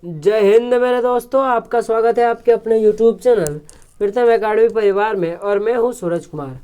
जय हिंद मेरे दोस्तों, आपका स्वागत है आपके अपने YouTube चैनल प्रथम एकेडमी परिवार में। और मैं हूं सूरज कुमार।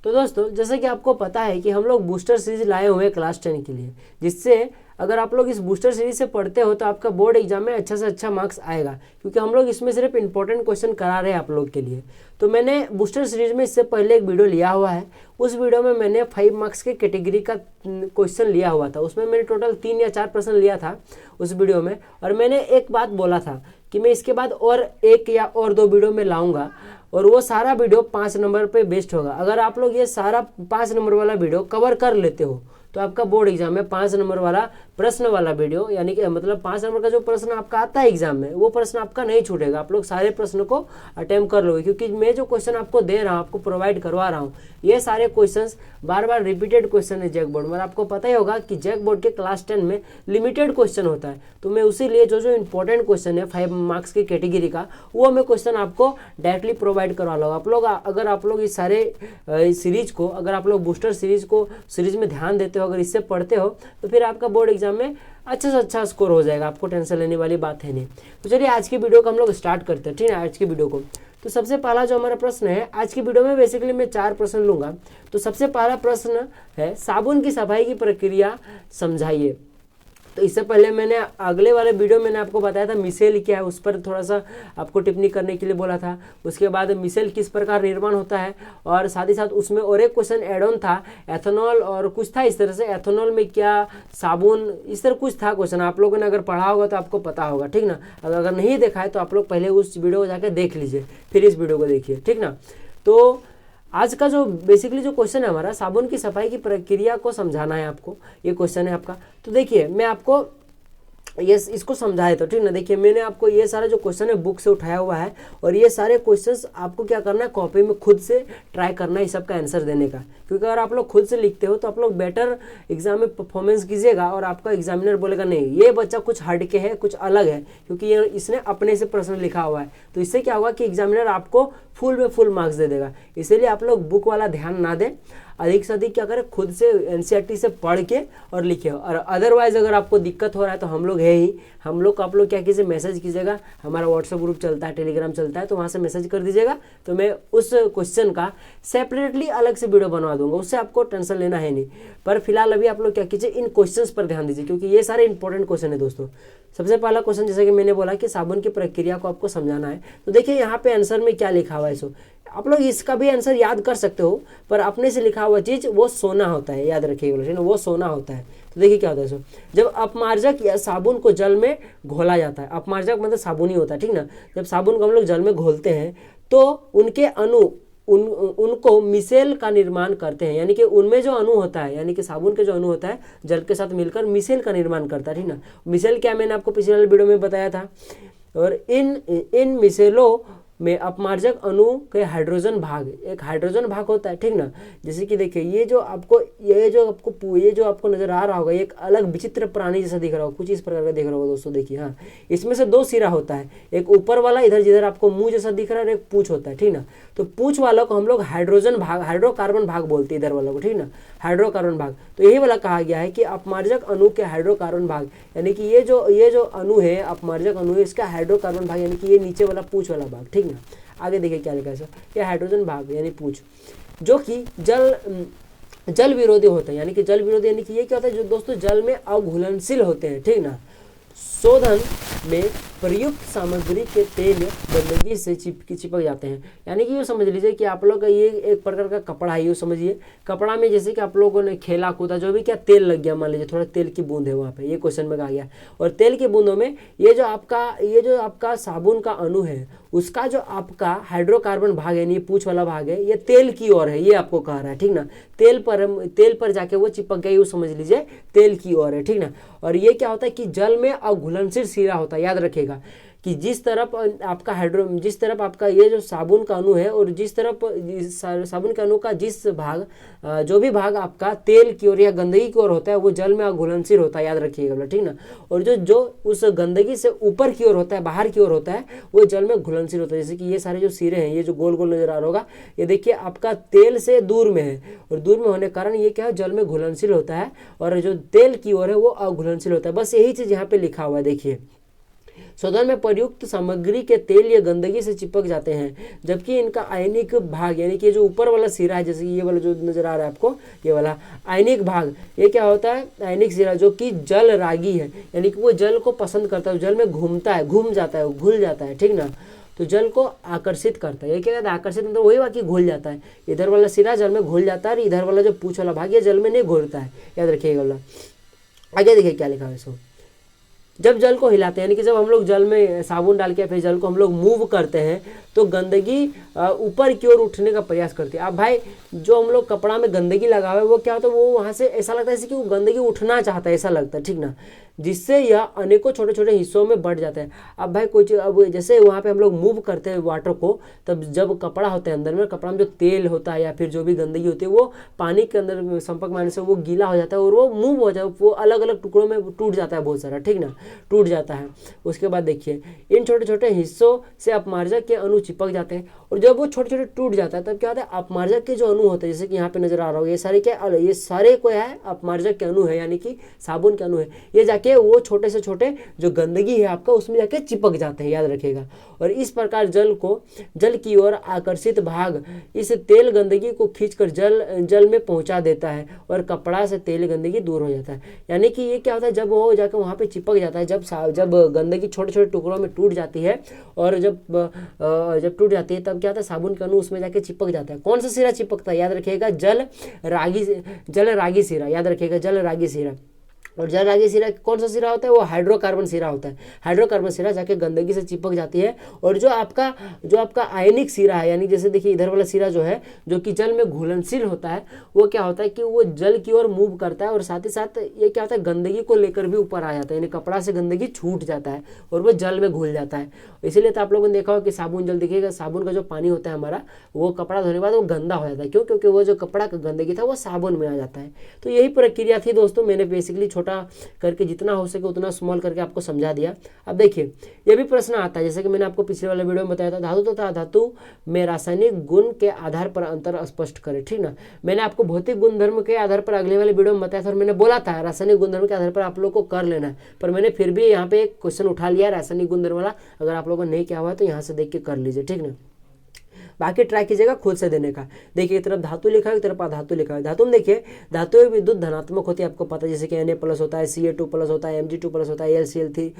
तो दोस्तों, जैसे कि आपको पता है कि हम लोग बूस्टर सीरीज लाए हुए हैं क्लास 10 के लिए, जिससे अगर आप लोग इस बूस्टर सीरीज से पढ़ते हो तो आपका बोर्ड एग्जाम में अच्छा से अच्छा मार्क्स आएगा, क्योंकि हम लोग इसमें सिर्फ इंपॉर्टेंट क्वेश्चन करा रहे हैं आप लोग के लिए। तो मैंने बूस्टर सीरीज में इससे पहले एक वीडियो लिया हुआ है। उस वीडियो में मैंने 5 मार्क्स के कैटेगरी का क्वेश्चन लिया हुआ था। उसमें मैंने टोटल 3 या 4 प्रश्न लिया था उस वीडियो में। और मैंने एक बात बोला था कि मैं इसके बाद और एक या और 2 वीडियो में लाऊंगा, और वो सारा वीडियो 5 नंबर पे बेस्ड होगा। अगर आप लोग ये सारा 5 नंबर वाला वीडियो कवर कर लेते हो तो आपका बोर्ड एग्जाम में 5 नंबर वाला प्रश्न वाला वीडियो, यानी कि मतलब 5 नंबर का जो प्रश्न आपका आता है एग्जाम में, वो प्रश्न आपका नहीं छूटेगा। आप लोग सारे प्रश्न को अटेम्प्ट कर लोगे, क्योंकि मैं जो क्वेश्चन आपको दे रहा हूँ, आपको प्रोवाइड करवा रहा हूँ, ये सारे क्वेश्चंस बार बार रिपीटेड क्वेश्चन है जैक बोर्ड में। आपको पता ही होगा कि जैक बोर्ड के क्लास 10 में लिमिटेड क्वेश्चन होता है। तो मैं उसी लिए जो इंपॉर्टेंट क्वेश्चन है 5 मार्क्स की कैटेगरी का, वो मैं क्वेश्चन आपको डायरेक्टली प्रोवाइड करवा लूँगा। आप लोग अगर आप लोग इस सारे सीरीज को, अगर आप लोग बूस्टर सीरीज में ध्यान देते हो, अगर इससे पढ़ते हो, तो फिर आपका बोर्ड एग्जाम में अच्छा से अच्छा स्कोर हो जाएगा। आपको टेंशन लेने वाली बात है नहीं। तो चलिए आज की वीडियो को हम लोग स्टार्ट करते हैं, ठीक है। आज की वीडियो को तो सबसे पहला जो हमारा प्रश्न है आज की वीडियो में, बेसिकली मैं 4 प्रश्न लूंगा। तो सबसे पहला प्रश्न है, साबुन की सफाई की प्रक्रिया समझाइए। तो इससे पहले मैंने अगले वाले वीडियो में आपको बताया था मिसेल क्या है, उस पर थोड़ा सा आपको टिप्पणी करने के लिए बोला था। उसके बाद मिसेल किस प्रकार निर्माण होता है, और साथ ही साथ उसमें और एक क्वेश्चन एड ऑन था, एथेनॉल और कुछ था इस तरह से, एथेनॉल में क्या साबुन, इस तरह कुछ था क्वेश्चन। आप लोगों ने अगर पढ़ा होगा तो आपको पता होगा, ठीक ना। अगर नहीं देखा है तो आप लोग पहले उस वीडियो को जाकर देख लीजिए, फिर इस वीडियो को देखिए, ठीक ना। तो आज का जो बेसिकली जो क्वेश्चन है हमारा, साबुन की सफाई की प्रक्रिया को समझाना है आपको, ये क्वेश्चन है आपका। तो देखिए मैं आपको ये इसको समझाए तो ठीक ना। देखिए मैंने आपको ये सारा जो क्वेश्चन है बुक से उठाया हुआ है, और ये सारे क्वेश्चंस आपको क्या करना है, कॉपी में खुद से ट्राई करना है इस सब का आंसर देने का। क्योंकि अगर आप लोग खुद से लिखते हो तो आप लोग बेटर एग्जाम में परफॉर्मेंस कीजिएगा, और आपका एग्जामिनर बोलेगा नहीं ये बच्चा कुछ हट के है, कुछ अलग है, क्योंकि ये इसने अपने से प्रश्न लिखा हुआ है। तो इससे क्या होगा कि एग्जामिनर आपको फुल में फुल मार्क्स दे देगा। इसीलिए आप लोग बुक वाला ध्यान ना दें, अधिक से अधिक क्या करें, खुद से एनसीईआरटी से पढ़ के और लिखे। और अदरवाइज अगर आपको दिक्कत हो रहा है तो हम लोग है ही, हम लोग को आप लोग क्या कीजिए, मैसेज कीजिएगा। हमारा व्हाट्सएप ग्रुप चलता है, टेलीग्राम चलता है, तो वहाँ से मैसेज कर दीजिएगा। तो मैं उस क्वेश्चन का सेपरेटली अलग से वीडियो बनवा दूंगा, उससे आपको टेंशन लेना है नहीं। पर फिलहाल अभी आप लोग क्या कीजिए, इन क्वेश्चंस पर ध्यान दीजिए, क्योंकि ये सारे इंपॉर्टेंट क्वेश्चन है दोस्तों। सबसे पहला क्वेश्चन, जैसे कि मैंने बोला कि साबुन की प्रक्रिया को आपको समझाना है। तो देखिए यहाँ पे आंसर में क्या लिखा हुआ है, सो आप लोग इसका भी आंसर याद कर सकते हो, पर अपने से लिखा हुआ चीज वो सोना होता है, याद रखिएगा, वो सोना होता है। तो देखिए क्या होता है, जब अपमार्जक या साबुन को जल में घोला जाता है, अपमार्जक मतलब साबुन ही होता है, ठीक ना। जब साबुन को हम लोग जल में घोलते हैं तो उनके अणु उनको मिसेल का निर्माण करते हैं, यानी कि उनमें जो अणु होता है, यानी कि साबुन के जो अणु होता है जल के साथ मिलकर मिसेल का निर्माण करता है, ठीक ना। मिसेल क्या मैंने आपको पिछले वाले वीडियो में बताया था। और इन मिसेलों में अपमार्जक अणु के हाइड्रोजन भाग, एक हाइड्रोजन भाग होता है, ठीक ना। जैसे कि देखिए ये जो आपको नजर आ रहा होगा, एक अलग विचित्र प्राणी जैसा दिख रहा होगा, कुछ इस प्रकार का दिख रहा होगा दोस्तों। देखिए हाँ, इसमें से 2 सिरा होता है, एक ऊपर वाला इधर जिधर आपको मुंह जैसा दिख रहा है, और एक पूंछ होता है, ठीक ना। तो पूंछ वाला को हम लोग हाइड्रोकार्बन भाग बोलते हैं, इधर वाला को, ठीक ना, हाइड्रोकार्बन भाग। तो यही वाला कहा गया है कि अपमार्जक अणु के हाइड्रोकार्बन भाग, यानी कि ये जो अणु है, अपमार्जक अणु है, इसका हाइड्रोकार्बन भाग, यानी कि ये नीचे वाला पूंछ वाला भाग, ठीक ना। आगे देखिए क्या लिखा है सर, ये हाइड्रोजन भाग यानी पूंछ, जो कि जल विरोधी होता है, यानी कि जल विरोधी, यानी कि ये क्या होता है, जो दोस्तों जल में अघुलनशील होते हैं, ठीक ना। शोधन में प्रयुक्त सामग्री के तेल गंदगी से चिपक जाते हैं, यानी कि ये समझ लीजिए कि आप लोग का ये एक प्रकार का कपड़ा है, ये समझिए। कपड़ा में जैसे कि आप लोगों ने खेला कूदा, जो भी क्या तेल लग गया, मान लीजिए थोड़ा तेल की बूंद है वहाँ पे, ये क्वेश्चन में कहा गया। और तेल की बूंदों में ये जो आपका साबुन का अणु है, उसका जो आपका हाइड्रोकार्बन भाग यानी पूंछ वाला भाग है, ये तेल की ओर है, ये आपको कह रहा है, ठीक ना। तेल पर जाके वो चिपक गई, वो समझ लीजिए तेल की ओर है, ठीक ना। और ये क्या होता है कि जल में अघुलनशील सिरा होता है, याद रखिएगा कि जिस तरफ आपका ये जो साबुन का अणु है, और जिस तरफ साबुन के अणु का जिस भाग जो भी भाग आपका तेल की ओर या गंदगी की ओर होता है, वो जल में अघुलनशील होता है, याद रखिएगा, ठीक ना। और जो उस गंदगी से ऊपर की ओर होता है, बाहर की ओर होता है, वो जल में घुलनशील होता है। जैसे कि ये सारे जो सिरे हैं, ये जो गोल गोल नजर आ रहा होगा, ये देखिए आपका तेल से दूर में है, और दूर में होने के कारण ये क्या है, जल में घुलनशील होता है, और जो तेल की ओर है वो अघुलनशील होता है। बस यही चीज यहाँ पे लिखा हुआ है, देखिए शोधन में प्रयुक्त सामग्री के तेल या गंदगी से चिपक जाते हैं, जबकि इनका आयनिक भाग यानी कि जो ऊपर वाला सिरा है, जैसे ये वाला जो नजर आ रहा है आपको, ये वाला आयनिक भाग, ये क्या होता है, आयनिक सिरा जो कि जल रागी है, यानी कि वो जल को पसंद करता है, जल में घूमता है, घूम जाता है, घुल जाता है, ठीक ना। तो जल को आकर्षित करता है, ये क्या कहता है आकर्षित, मतलब वही बाकी घुल जाता है। इधर वाला सिरा जल में घुल जाता है और इधर वाला जो पूंछ वाला भाग ये जल में नहीं घुलता है, याद रखिएगा वाला। आगे देखिए क्या लिखा है इसको, जब जल को हिलाते हैं यानी कि जब हम लोग जल में साबुन डाल के फिर जल को हम लोग मूव करते हैं तो गंदगी ऊपर की ओर उठने का प्रयास करती है। अब भाई जो हम लोग कपड़ा में गंदगी लगा हुआ है वो क्या होता है, वो वहाँ से ऐसा लगता है जैसे कि वो गंदगी उठना चाहता है, ऐसा लगता है, ठीक ना, जिससे यह अनेकों छोटे छोटे हिस्सों में बढ़ जाता है। अब भाई कुछ अब जैसे वहाँ पे हम लोग मूव करते हैं वाटर को, तब जब कपड़ा होता है अंदर में, कपड़ा में जो तेल होता है या फिर जो भी गंदगी होती है वो पानी के अंदर संपर्क में आने से वो गीला हो जाता है और वो मूव हो जाता है, वो अलग अलग टुकड़ों में टूट जाता है, बहुत सारा, ठीक ना, टूट जाता है। उसके बाद देखिए इन छोटे छोटे हिस्सों से अपमार्जक के अणु चिपक जाते हैं और जब वो छोटे छोटे टूट जाता है तब क्या होता है, अपमार्जक के जो अणु होते हैं, जैसे कि यहाँ पे नजर आ रहा हो, ये सारे क्या, ये सारे को है अपमार्जक के अणु है, यानी कि साबुन के अणु है, ये जाके वो छोटे से छोटे जो गंदगी है आपका उसमें जाके चिपक जाते हैं, याद रखिएगा। और इस प्रकार जल की ओर आकर्षित भाग इस तेल गंदगी को खींचकर जल में पहुंचा देता है और कपड़ा से तेल गंदगी दूर हो जाता है। यानी कि ये क्या होता है, जब वो जाकर वहाँ पे चिपक जाता है, जब गंदगी छोटे छोटे टुकड़ों में टूट जाती है और जब टूट जाती है तब क्या होता है, साबुन का अणु उसमें जाके चिपक जाता है। कौन सा सिरा चिपकता है, याद रखिएगा, जल रागी सिरा, याद रखिएगा, जल रागी सिरा। और जल रागी सिरा कौन सा सिरा होता है, वो हाइड्रोकार्बन सिरा होता है। हाइड्रोकार्बन सिरा जाके गंदगी से चिपक जाती है और जो आपका आयनिक सिरा है, यानी जैसे देखिए इधर वाला सिरा जो है जो कि जल में घुलनशील होता है, वो क्या होता है कि वो जल की ओर मूव करता है और साथ ही साथ ये क्या होता है, गंदगी को लेकर भी ऊपर आ जाता है, यानी कपड़ा से गंदगी छूट जाता है और वो जल में घुल जाता है। इसीलिए तो आप लोगों ने देखा हो कि साबुन जल देखिएगा, साबुन का जो पानी होता है हमारा, वो कपड़ा धोने के बाद वो गंदा हो जाता है, क्यों, क्योंकि वो जो कपड़ा का गंदगी था वो साबुन में आ जाता है। तो यही प्रक्रिया थी दोस्तों, मैंने बेसिकली छोटा करके जितना हो सके उतना स्मॉल करके आपको समझा दिया। अब देखिए ये भी प्रश्न आता है, जैसे कि मैंने आपको पिछले वाले वीडियो में बताया था, धातु तथा धातु में रासायनिक गुण के आधार पर अंतर स्पष्ट करें, ठीक ना। मैंने आपको भौतिक गुणधर्म के आधार पर अगले वाले वीडियो में बताया था और मैंने बोला था रासायनिक गुणधर्म के आधार पर आप लोग को कर लेना है, पर मैंने फिर भी यहाँ पे एक क्वेश्चन उठा लिया रासायनिक गुणधर्म वाला, अगर आप लोगों को नहीं किया हुआ है तो यहाँ से देख के कर लीजिए, ठीक ना। बाकी ट्राई कीजिएगा खुद से देने का। देखिए एक तरफ धातु लिखा है, एक तरफ अधातु लिखा है। धातु में देखिए धातु में विद्युत धनात्मक होती है, आपको पता है, जैसे कि Na+ होता है, Ca2+ होता है, Mg2+ होता है, AlCl3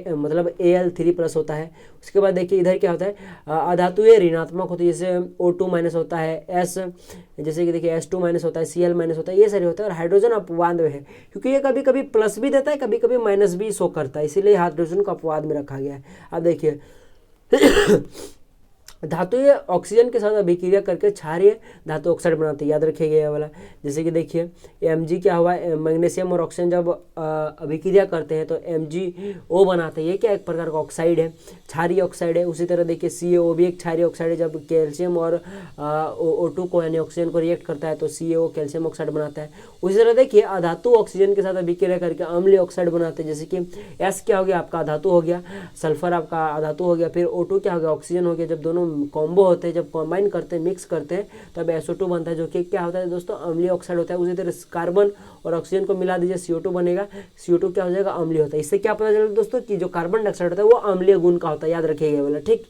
मतलब Al3+ होता है। उसके बाद देखिए इधर क्या होता है, अधातु ऋणात्मक होती है, जैसे O2- होता है, S जैसे कि देखिए S2- होता है, Cl- होता है, ये सारे होता है। और हाइड्रोजन अपवाद में है, क्योंकि ये कभी कभी प्लस भी देता है, कभी कभी माइनस भी शो करता है, इसीलिए हाइड्रोजन को अपवाद में रखा गया है। अब देखिए धातु ऑक्सीजन के साथ अभिक्रिया करके क्षारीय धातु ऑक्साइड बनाते हैं, याद रखिएगा ये वाला। जैसे कि देखिए Mg क्या हुआ, मैग्नीशियम और ऑक्सीजन जब अभिक्रिया करते हैं तो MgO बनाते हैं, ये क्या एक प्रकार का ऑक्साइड है, क्षारीय ऑक्साइड है। उसी तरह देखिए CaO भी एक क्षारीय ऑक्साइड है, जब कैल्शियम और O2 को यानी ऑक्सीजन को रिएक्ट करता है तो CaO कैल्शियम ऑक्साइड बनाता है। उसी तरह देखिए अधातु ऑक्सीजन के साथ अभिक्रिया करके अम्लीय ऑक्साइड बनाते हैं, जैसे कि S क्या हो गया आपका अधातु हो गया, सल्फर आपका अधातु हो गया, फिर O2 क्या हो गया ऑक्सीजन हो गया। जब दोनों कॉम्बो होते हैं, जब कंबाइन करते हैं, मिक्स करते हैं, तब SO2 बनता है, जो कि क्या होता है दोस्तों, अम्लीय ऑक्साइड होता है। उसी तरह कार्बन और ऑक्सीजन को मिला दीजिए, CO2 बनेगा, CO2 क्या हो जाएगा, अम्लीय होता है। इससे क्या पता चला दोस्तों कि जो कार्बन डाइऑक्साइड होता है वो अम्लीय गुण का होता है, याद रखिएगा वाला, ठीक।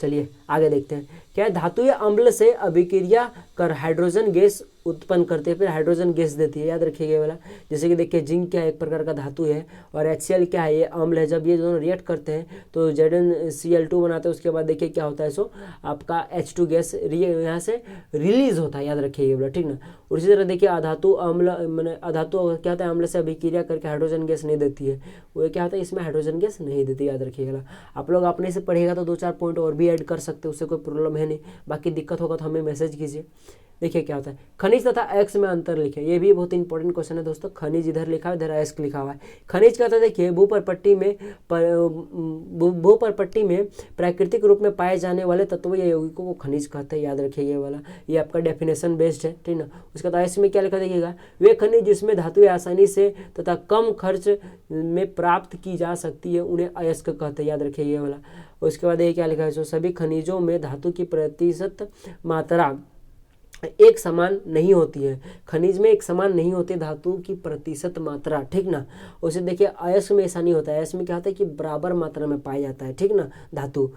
चलिए आगे देखते हैं, क्या है, धातु या अम्ल से अभिक्रिया कर हाइड्रोजन गैस उत्पन्न करते हैं, फिर हाइड्रोजन गैस देती है, याद रखिएगा वाला। जैसे कि देखिए जिंक क्या है, एक प्रकार का धातु है, और HCl क्या है, ये अम्ल है। जब ये दोनों रिएक्ट करते हैं तो ZnCl2 बनाते हैं, उसके बाद देखिए क्या होता है, सो आपका H2 गैस यहाँ से रिलीज होता है, याद रखिएगा वाला, ठीक ना। और इसी तरह देखिए अधातु अम्ल मैंने अधातु क्या होता है, अम्ल से अभिक्रिया करके हाइड्रोजन गैस नहीं देती है, वो क्या होता है, इसमें हाइड्रोजन गैस नहीं देती, याद रखिएगा। आप लोग अपने से पढ़ेगा तो 2-4 पॉइंट और भी ऐड कर सकते हैं, उससे कोई प्रॉब्लम है नहीं। बाकी दिक्कत होगा तो हमें मैसेज कीजिए। देखिए क्या होता है, खनिज तथा एक्स में अंतर लिखे, ये भी बहुत इंपॉर्टेंट क्वेश्चन है दोस्तों। खनिज इधर लिखा है, इधर एक्स लिखा हुआ है। खनिज क्या होता है, देखिए भूपरपट्टी में प्राकृतिक रूप में पाए जाने वाले तत्वों या यौगिकों को खनिज कहते हैं, याद रखिए ये वाला, ये आपका डेफिनेशन बेस्ड है, ठीक ना। उसके बाद एक्स में क्या लिखा देखिएगा, वे खनिज जिसमें धातुएं आसानी से तथा कम खर्च में प्राप्त की जा सकती है उन्हें अयस्क कहते हैं, याद रखिए ये वाला। उसके बाद ये क्या लिखा है, सभी खनिजों में धातु की प्रतिशत मात्रा एक समान नहीं होती है, खनिज में एक समान नहीं होती धातु की प्रतिशत मात्रा, ठीक ना। उसे देखिए अयस्क में ऐसा नहीं होता है, अयस्क में क्या होता है कि बराबर मात्रा में पाया जाता है, ठीक ना। धातु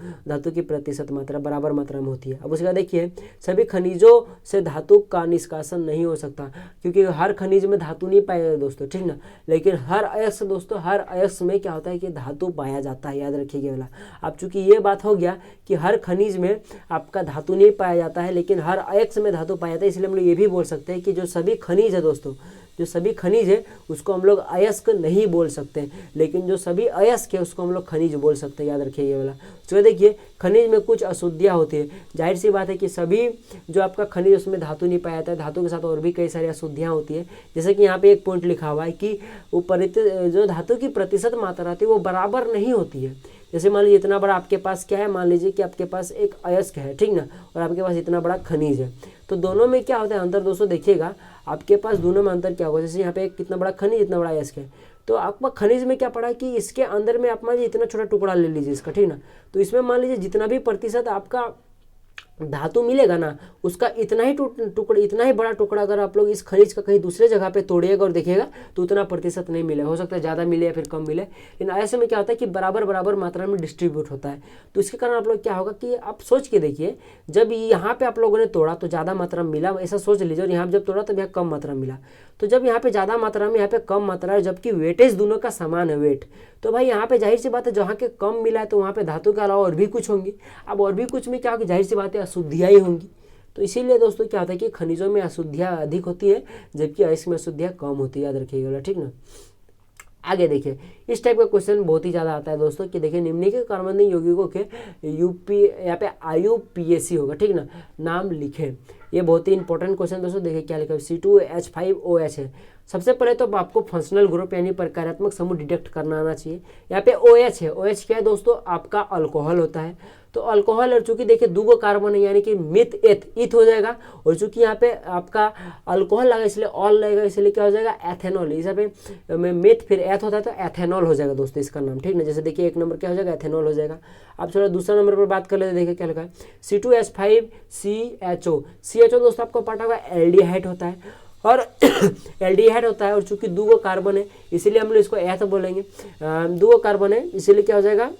की प्रतिशत मात्रा बराबर मात्रा में होती है। अब उसके बाद देखिए सभी खनिजों से धातु का निष्कासन नहीं हो सकता, क्योंकि हर खनिज में धातु नहीं पाया जाता दोस्तों, ठीक ना। लेकिन हर अयस्क दोस्तों, हर अयस्क में क्या होता है कि धातु पाया जाता है, याद रखिएगा वाला। अब चूंकि ये बात हो गया कि हर खनिज में आपका धातु नहीं पाया जाता है, लेकिन हर अयस्क में धातु पाया जाता है, इसलिए हम लोग ये भी बोल सकते हैं कि जो सभी खनिज है दोस्तों, जो सभी खनिज है उसको हम लोग अयस्क नहीं बोल सकते, लेकिन जो सभी अयस्क है उसको हम लोग खनिज बोल सकते हैं, याद रखिए ये वाला। तो देखिए खनिज में कुछ अशुद्धियाँ होती है, जाहिर सी बात है कि सभी जो आपका खनिज उसमें धातु नहीं पाया जाता है, धातु के साथ और भी कई सारी अशुद्धियाँ होती है। जैसे कि यहाँ पे एक पॉइंट लिखा हुआ है कि वो जो धातु की प्रतिशत मात्रा आती है वो बराबर नहीं होती है। जैसे मान लीजिए इतना बड़ा आपके पास क्या है, मान लीजिए कि आपके पास एक अयस्क है, ठीक ना, और आपके पास इतना बड़ा खनिज है, तो दोनों में क्या होता है अंतर दोस्तों, देखिएगा आपके पास दोनों में अंतर क्या होगा। जैसे यहाँ पे एक कितना बड़ा खनिज, इतना बड़ा अयस्क है, तो आपका खनिज में क्या पड़ा है कि इसके अंदर में आप मान लीजिए इतना छोटा टुकड़ा ले लीजिए इसका, ठीक ना, तो इसमें मान लीजिए जितना भी प्रतिशत आपका धातु मिलेगा ना, उसका इतना ही टुकड़ा, इतना ही बड़ा टुकड़ा अगर आप लोग इस खनिज का कहीं दूसरे जगह पे तोड़िएगा और देखिएगा तो उतना प्रतिशत नहीं मिले, हो सकता है ज़्यादा मिले या फिर कम मिले। लेकिन ऐसे में क्या होता है कि बराबर बराबर मात्रा में डिस्ट्रीब्यूट होता है। तो इसके कारण आप लोग क्या होगा कि आप सोच के देखिए, जब यहाँ पे आप लोगों ने तोड़ा तो ज़्यादा मात्रा में मिला, ऐसा सोच लीजिए, और यहाँ पर जब तोड़ा तब यहाँ कम मात्रा में मिला। तो जब यहाँ पे ज़्यादा मात्रा में, यहाँ पे कम मात्रा है, जबकि वेटेज दोनों का समान है वेट, तो भाई यहाँ पे जाहिर सी बात है जहाँ के कम मिला है तो वहाँ पे धातु के अलावा और भी कुछ होंगी। अब और भी कुछ में क्या होगी, जाहिर सी बात है अशुद्धियाँ ही होंगी। तो इसीलिए दोस्तों क्या होता है कि खनिजों में अशुद्धियाँ अधिक होती है, जबकि अयस्क में अशुद्धियाँ कम होती है, याद रखिएगा, ठीक ना। आगे देखिए इस टाइप का क्वेश्चन बहुत ही ज़्यादा आता है दोस्तों कि देखिए निम्नलिखित कार्बनिक यौगिकों के यूपी यहाँ पे IUPAC होगा, ठीक ना, नाम लिखें। ये बहुत ही इंपॉर्टेंट क्वेश्चन दोस्तों। देखिए क्या लिखा है, C2H5OH है। सबसे पहले तो आपको फंक्शनल ग्रुप यानी प्रकार्यात्मक समूह डिटेक्ट करना आना चाहिए। यहाँ पे OH है, OH क्या है दोस्तों, आपका अल्कोहल होता है। तो अल्कोहल, और चूंकि देखिए दूगो कार्बन है यानी कि मिथ एथ ईथ हो जाएगा, और चूंकि यहाँ पे आपका अल्कोहल लगा इसलिए ऑल लगेगा, इसलिए क्या हो जाएगा एथेनॉल। इस पे मिथ फिर एथ होता है तो एथेनॉल हो जाएगा दोस्तों इसका नाम, ठीक ना। जैसे देखिए एक नंबर क्या हो जाएगा, एथेनॉल हो जाएगा। अब चलो दूसरा नंबर पर बात कर लेते, देखिए क्या लिखा है, C2H5CHO। CHO दोस्तों आपको पता होगा एल्डिहाइड होता है, और एल्डिहाइड होता है, और चूंकि दूगो कार्बन है इसीलिए हम लोग इसको एथ बोलेंगे। दूगो कार्बन है इसीलिए क्या हो जाएगा,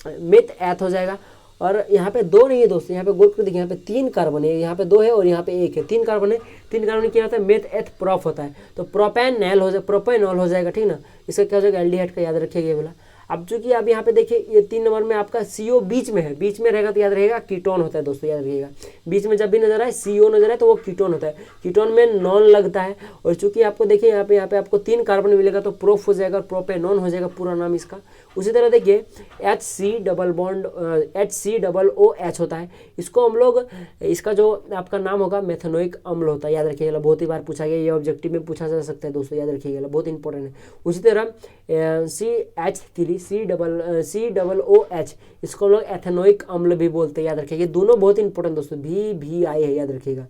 मिथ एथ हो जाएगा। और यहाँ पे दो नहीं है दोस्तों, यहाँ पे गोल कर देखिए, यहाँ पे 3 कार्बन है, यहाँ पे 2 है और यहाँ पे 1 है, 3 कार्बन है। 3 कार्बन क्या होता है, मेथ एथ प्रोप होता है, तो प्रोपेनॉल हो जाएगा, प्रोपेनॉल हो जाएगा, ठीक ना। इसका क्या हो जाएगा, एल्डिहाइड का, याद रखिएगा ये वाला। अब चूंकि अब यहाँ पे देखिए ये 3 नंबर में आपका CO बीच में है, बीच में रहेगा तो याद रहेगा कीटोन होता है दोस्तों, याद रखिएगा। बीच में जब भी नजर आए CO नजर आए तो वो कीटोन होता है, कीटोन में नॉन लगता है। और चूंकि आपको देखिए यहाँ पे आपको 3 कार्बन मिलेगा तो प्रोप हो जाएगा, प्रोपेनॉन हो जाएगा पूरा नाम इसका। उसी तरह देखिए HCOOH होता है, इसको हम लोग, इसका जो आपका नाम होगा मेथनोइक अम्ल होता है, याद रखिएगा, बहुत ही बार पूछा गया, ये ऑब्जेक्टिव में पूछा जा सकता है दोस्तों, याद रखिएगा, बहुत इंपॉर्टेंट है। उसी तरह COOH, इसको लोग एथेनोइक अम्ल भी बोलते हैं, याद रखिएगा। ये दोनों बहुत इंपॉर्टेंट दोस्तों, VI है, याद रखिएगा,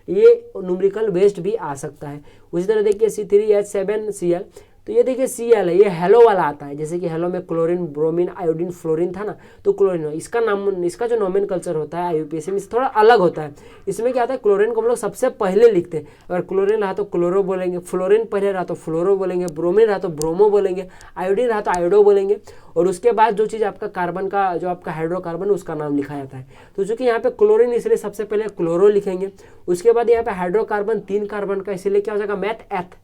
ये न्यूमेरिकल बेस्ड भी आ सकता है। उसी तरह देखिए C3H7Cl, तो ये देखिए Cl है, ये हेलो वाला आता है, जैसे कि हेलो में क्लोरीन, ब्रोमीन, आयोडीन, फ्लोरीन था ना, तो क्लोरीन है। इसका नाम, इसका जो नोमेनकल्चर होता है IUPAC में थोड़ा अलग होता है। इसमें क्या होता है, क्लोरीन को हम लोग सबसे पहले लिखते हैं, अगर क्लोरीन रहा तो क्लोरो बोलेंगे, फ्लोरीन पहले रहा तो फ्लोरो बोलेंगे, ब्रोमीन रहा तो ब्रोमो बोलेंगे, आयोडीन रहा तो आयोडो बोलेंगे, और उसके बाद जो चीज़ आपका कार्बन का, जो आपका हाइड्रोकार्बन उसका नाम लिखा जाता है। तो चूंकि यहाँ पे क्लोरीन इसलिए सबसे पहले क्लोरो लिखेंगे, उसके बाद यहाँ पे हाइड्रोकार्बन 3 कार्बन का, इसीलिए क्या हो जाएगा मेथ एथ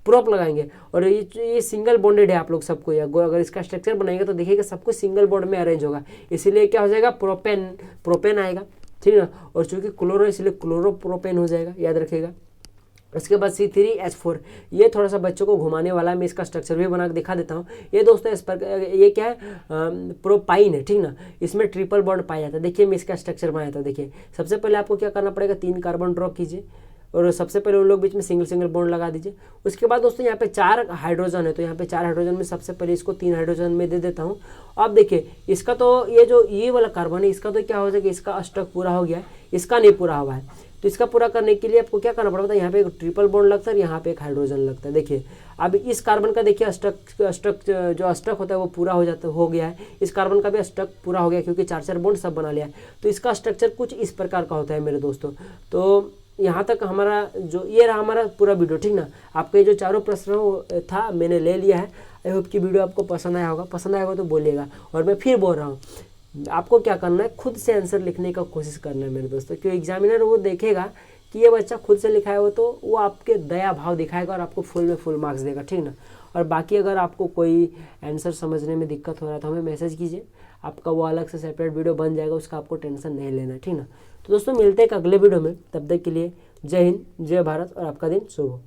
प्रोप लगाएंगे। और ये सिंगल बॉन्डेड है आप लोग सबको, या अगर इसका स्ट्रक्चर बनाएंगे तो देखिएगा सबको सिंगल बॉन्ड में अरेंज होगा, इसीलिए क्या हो जाएगा प्रोपेन आएगा, ठीक ना। और चूंकि क्लोरो इसलिए क्लोरोप्रोपेन हो जाएगा, याद रखिएगा। उसके बाद C3H4, ये थोड़ा सा बच्चों को घुमाने वाला है, मैं इसका स्ट्रक्चर भी बना के दिखा देता हूँ। ये दोस्तों ये क्या है, प्रोपाइन है, ठीक ना, इसमें ट्रिपल बॉन्ड पाया जाता है। देखिए मैं इसका स्ट्रक्चर बनाया था, देखिए सबसे पहले आपको क्या करना पड़ेगा, 3 कार्बन ड्रॉ कीजिए, और सबसे पहले उन लोग बीच में सिंगल बॉन्ड लगा दीजिए। उसके बाद दोस्तों यहाँ पे 4 हाइड्रोजन है, तो यहाँ पे 4 हाइड्रोजन में सबसे पहले इसको 3 हाइड्रोजन में दे देता हूँ। अब देखिए इसका तो ये वाला कार्बन है, इसका तो क्या हो जाएगा, इसका अष्टक पूरा हो गया है, इसका नहीं पूरा हुआ है। तो इसका पूरा करने के लिए आपको क्या करना पड़ता है, यहाँ पे एक ट्रिपल बॉन्ड लगता है, यहाँ पे एक हाइड्रोजन लगता है। देखिए अब इस कार्बन का देखिए अष्टक जो अष्टक होता है वो पूरा हो गया है। इस कार्बन का भी अष्टक पूरा हो गया क्योंकि 4 बॉन्ड सब बना लिया है। तो इसका स्ट्रक्चर कुछ इस प्रकार का होता है मेरे दोस्तों। तो यहाँ तक हमारा जो ये रहा हमारा पूरा वीडियो, ठीक ना। आपके जो चारों प्रश्न था मैंने ले लिया है। आई होप कि वीडियो आपको पसंद आया होगा, पसंद आएगा तो बोलिएगा। और मैं फिर बोल रहा हूँ, आपको क्या करना है, खुद से आंसर लिखने का कोशिश करना है मेरे दोस्तों, क्योंकि एग्जामिनर वो देखेगा कि ये बच्चा खुद से लिखा है वो, तो वो आपके दया भाव दिखाएगा और आपको फुल में फुल मार्क्स देगा, ठीक ना। और बाकी अगर आपको कोई आंसर समझने में दिक्कत हो रहा है तो हमें मैसेज कीजिए, आपका वो अलग से सेपरेट वीडियो बन जाएगा, उसका आपको टेंशन नहीं लेना, ठीक ना। तो दोस्तों मिलते हैं एक अगले वीडियो में, तब तक के लिए जय हिंद, जय भारत और आपका दिन शुभ हो।